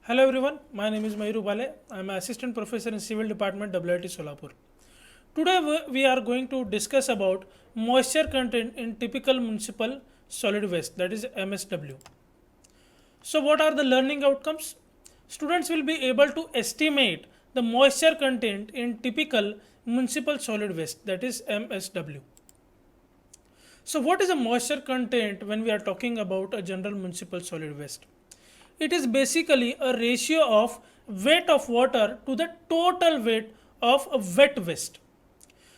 Hello everyone, my name is Mayuru Bale. I am Assistant Professor in Civil Department WIT Solapur. Today we are going to discuss about moisture content in typical municipal solid waste, that is MSW. So what are the learning outcomes? Students will be able to estimate the moisture content in typical municipal solid waste, that is MSW. So what is a moisture content when we are talking about a general municipal solid waste? It is basically a ratio of weight of water to the total weight of a wet waste.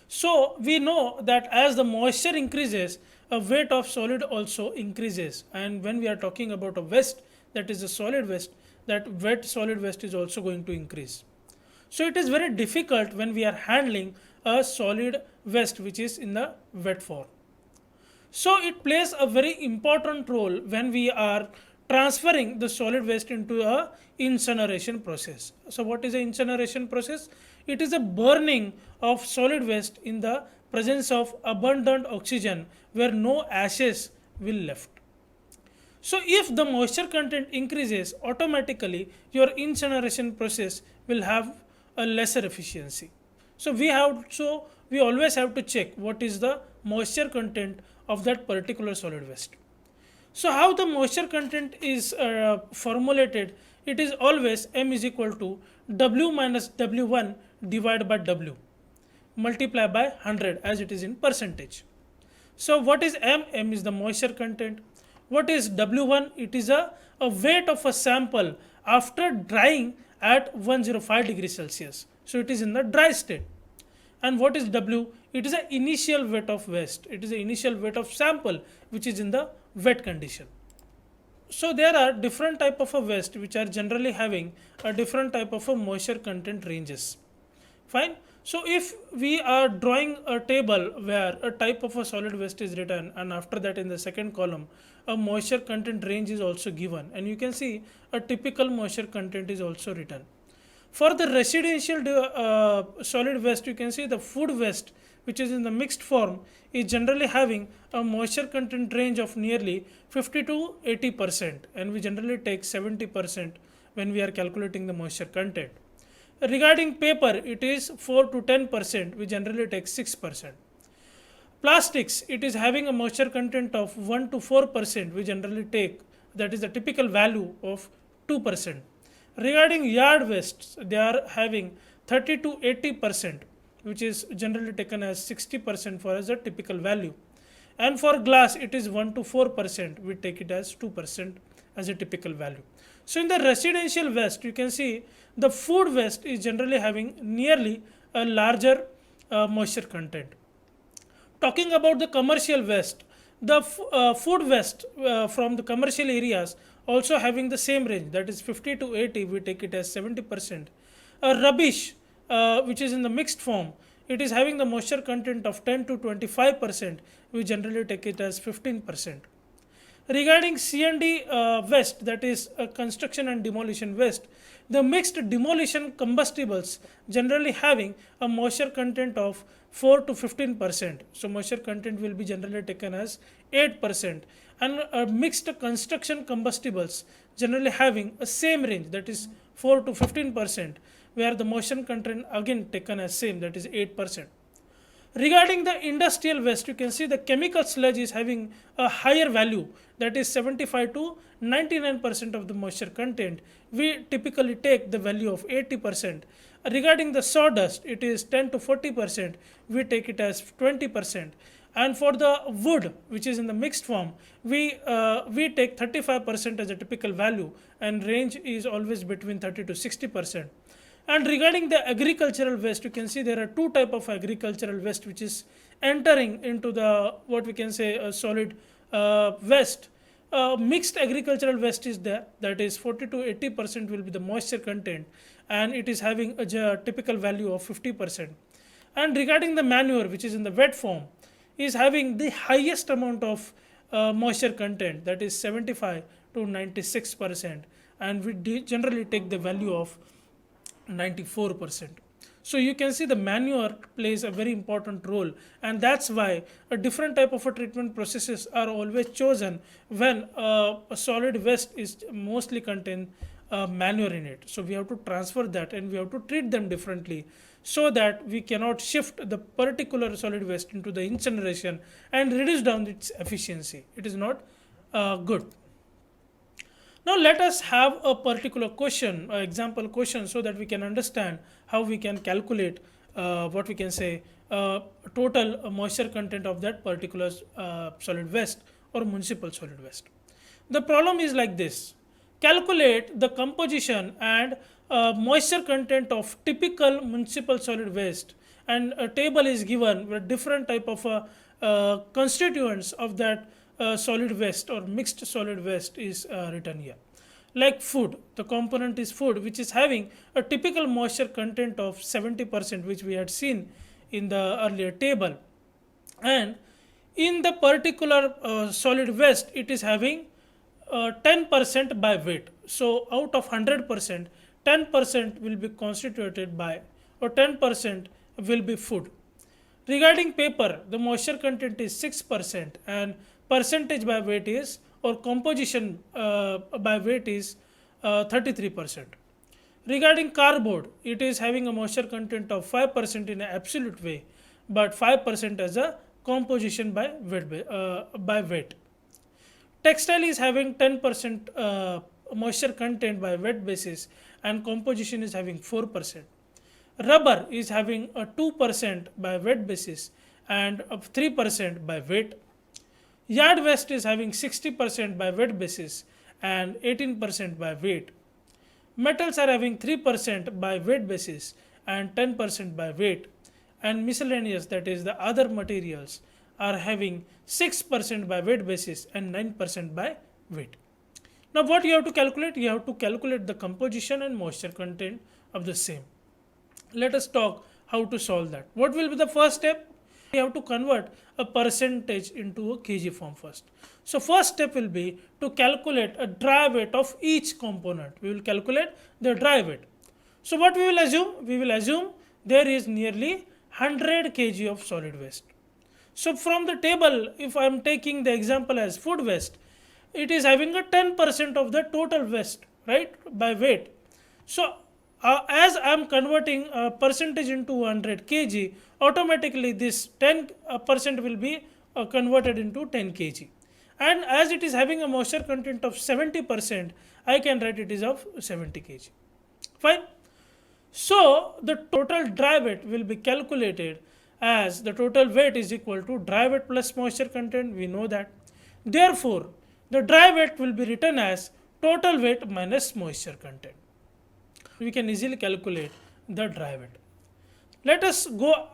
So we know that as the moisture increases, a weight of solid also increases. And when we are talking about a waste, that is a solid waste, that wet solid waste is also going to increase. So it is very difficult when we are handling a solid waste which is in the wet form. So it plays a very important role when we are transferring the solid waste into a incineration process. So what is the incineration process? It is a burning of solid waste in the presence of abundant oxygen where no ashes will left. So if the moisture content increases, automatically your incineration process will have a lesser efficiency. So we always have to check what is the moisture content of that particular solid waste. So how the moisture content is formulated? It is always M is equal to W minus W1 divided by W multiply by 100 as it is in percentage. So what is M? M is the moisture content. What is W1? It is a weight of a sample after drying at 105 degrees Celsius. So it is in the dry state. And what is W? It is the initial weight of waste. It is the initial weight of sample which is in the wet condition. So there are different type of a waste which are generally having a different type of a moisture content ranges. Fine. So if we are drawing a table where a type of a solid waste is written, and after that in the second column a moisture content range is also given, and you can see a typical moisture content is also written. For the residential solid waste, you can see the food waste which is in the mixed form is generally having a moisture content range of nearly 50 to 80%, and we generally take 70% when we are calculating the moisture content. Regarding paper, it is 4 to 10%, we generally take 6%. Plastics, it is having a moisture content of 1 to 4%, we generally take, that is the typical value of 2%. Regarding yard wastes, they are having 30 to 80%, which is generally taken as 60% for as a typical value. And for glass, it is 1 to 4%, we take it as 2% as a typical value. So in the residential waste, you can see the food waste is generally having nearly a larger moisture content. Talking about the commercial waste, the food waste from the commercial areas also having the same range, that is 50 to 80, we take it as 70%. Rubbish which is in the mixed form, it is having the moisture content of 10 to 25%, we generally take it as 15%. Regarding C&D waste, that is construction and demolition waste, the mixed demolition combustibles generally having a moisture content of 4 to 15%. So moisture content will be generally taken as 8%, and mixed construction combustibles generally having a same range, that is 4 to 15%, where the moisture content again taken as same, that is 8%. Regarding the industrial waste, you can see the chemical sludge is having a higher value, that is 75 to 99% of the moisture content. We typically take the value of 80%. Regarding the sawdust, it is 10 to 40%, we take it as 20%. And for the wood, which is in the mixed form, we take 35% as a typical value, and range is always between 30 to 60%. And regarding the agricultural waste, you can see there are two type of agricultural waste which is entering into the what we can say a solid waste. Mixed agricultural waste is there, that is 40 to 80% will be the moisture content, and it is having a typical value of 50%. And regarding the manure, which is in the wet form, is having the highest amount of moisture content, that is 75 to 96%, and we generally take the value of 94%. So you can see the manure plays a very important role, and that's why a different type of a treatment processes are always chosen when a solid waste is mostly contain manure in it. So we have to transfer that and we have to treat them differently so that we cannot shift the particular solid waste into the incineration and reduce down its efficiency. It is not good. Now let us have a particular question, example question, so that we can understand how we can calculate what we can say total moisture content of that particular solid waste or municipal solid waste. The problem is like this: calculate the composition and moisture content of typical municipal solid waste, and a table is given with different type of constituents of that solid waste or mixed solid waste is written here. Like food, the component is food, which is having a typical moisture content of 70%, which we had seen in the earlier table. And in the particular solid waste, it is having 10% by weight. So out of 100%, 10% will be constituted by, or 10% will be food. Regarding paper, the moisture content is 6% and percentage by weight is, or composition by weight is 33%. Regarding cardboard, it is having a moisture content of 5% in an absolute way, but 5% as a composition by weight. Textile is having 10% moisture content by weight basis and composition is having 4%. Rubber is having a 2% by weight basis and 3% by weight. Yard waste is having 60% by weight basis and 18% by weight. Metals are having 3% by weight basis and 10% by weight. And miscellaneous, that is the other materials, are having 6% by weight basis and 9% by weight. Now what you have to calculate? You have to calculate the composition and moisture content of the same. Let us talk how to solve that. What will be the first step? We have to convert a percentage into a kg form first. So first step will be to calculate a dry weight of each component. We will calculate the dry weight. So what we will assume? We will assume there is nearly 100 kg of solid waste. So from the table, if I am taking the example as food waste, it is having a 10% of the total waste, right, by weight. So as I am converting a percentage into 100 kg, automatically this 10% will be converted into 10 kg. And as it is having a moisture content of 70%, I can write it is of 70 kg. Fine. So the total dry weight will be calculated as the total weight is equal to dry weight plus moisture content. We know that. Therefore, the dry weight will be written as total weight minus moisture content. We can easily calculate the dry weight. Let us go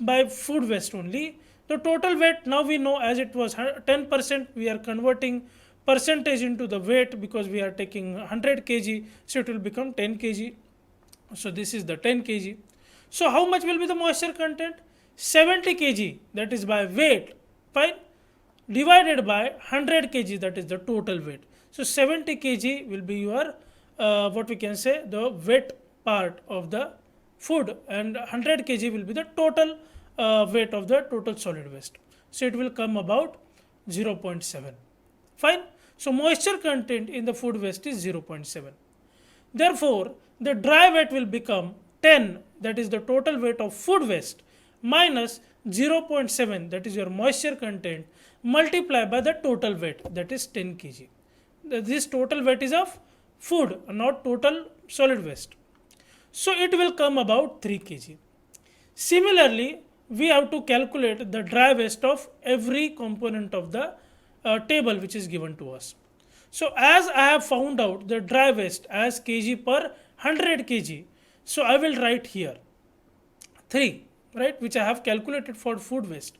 by food waste only. The total weight, now we know, as it was 10%, we are converting percentage into the weight because we are taking 100 kg, so it will become 10 kg. So this is the 10 kg. So how much will be the moisture content? 70 kg, that is by weight, fine, divided by 100 kg, that is the total weight. So 70 kg will be your what we can say the weight part of the food, and 100 kg will be the total weight of the total solid waste. So it will come about 0.7. Fine. So moisture content in the food waste is 0.7. Therefore, the dry weight will become 10, that is the total weight of food waste, minus 0.7, that is your moisture content, multiplied by the total weight, that is 10 kg. This total weight is of food, not total solid waste. So it will come about 3 kg. Similarly, we have to calculate the dry waste of every component of the table which is given to us. So as I have found out the dry waste as kg per 100 kg, so I will write here 3, right, which I have calculated for food waste.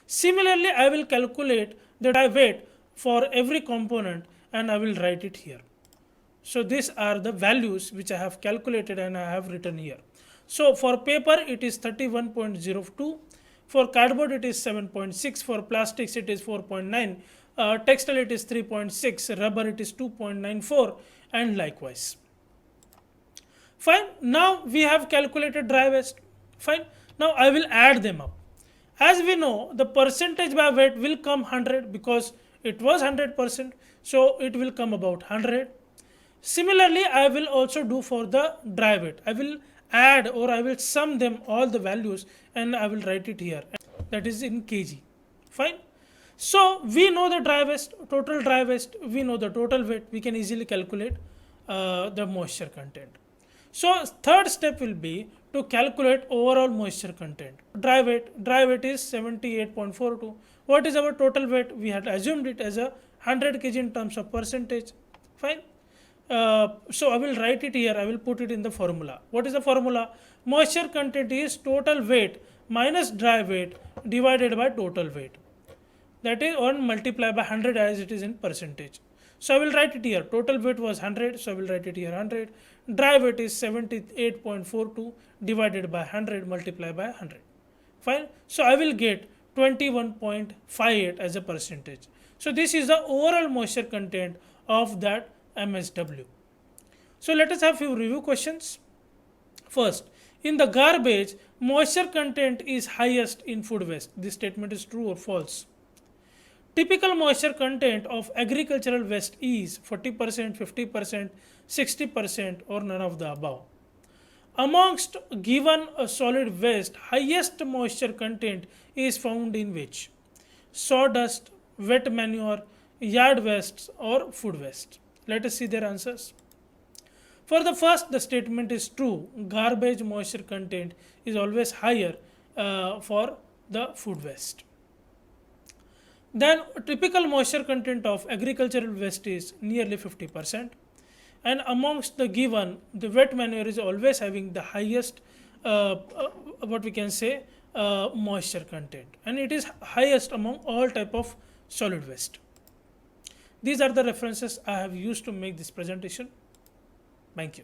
Similarly, I will calculate the dry weight for every component and I will write it here. So these are the values which I have calculated and I have written here. So for paper it is 31.02, for cardboard it is 7.6, for plastics it is 4.9, textile it is 3.6, rubber it is 2.94, and likewise. Fine. Now we have calculated dry waste. Fine. Now I will add them up. As we know, the percentage by weight will come 100 because it was 100%. So it will come about 100. Similarly, I will also do for the dry weight. I will add or I will sum them all the values and I will write it here. That is in kg. Fine. So we know the dry waste, total dry waste, we know the total weight, we can easily calculate the moisture content. So third step will be to calculate overall moisture content. Dry weight is 78.42. What is our total weight? We had assumed it as a 100 kg in terms of percentage. Fine. So I will write it here, I will put it in the formula. What is the formula? Moisture content is total weight minus dry weight divided by total weight. That is 1 multiplied by 100 as it is in percentage. So I will write it here. Total weight was 100, so I will write it here 100. Dry weight is 78.42 divided by 100 multiplied by 100. Fine. So I will get 21.58 as a percentage. So this is the overall moisture content of that MSW. So let us have few review questions. First, in the garbage, moisture content is highest in food waste. This statement is true or false? Typical moisture content of agricultural waste is 40%, 50%, 60% or none of the above. Amongst given a solid waste, highest moisture content is found in which? Sawdust, wet manure, yard waste or food waste. Let us see their answers. For the first, the statement is true. Garbage moisture content is always higher for the food waste. Then typical moisture content of agricultural waste is nearly 50%. And amongst the given, the wet manure is always having the highest what we can say moisture content, and it is highest among all type of solid waste. These are the references I have used to make this presentation. Thank you.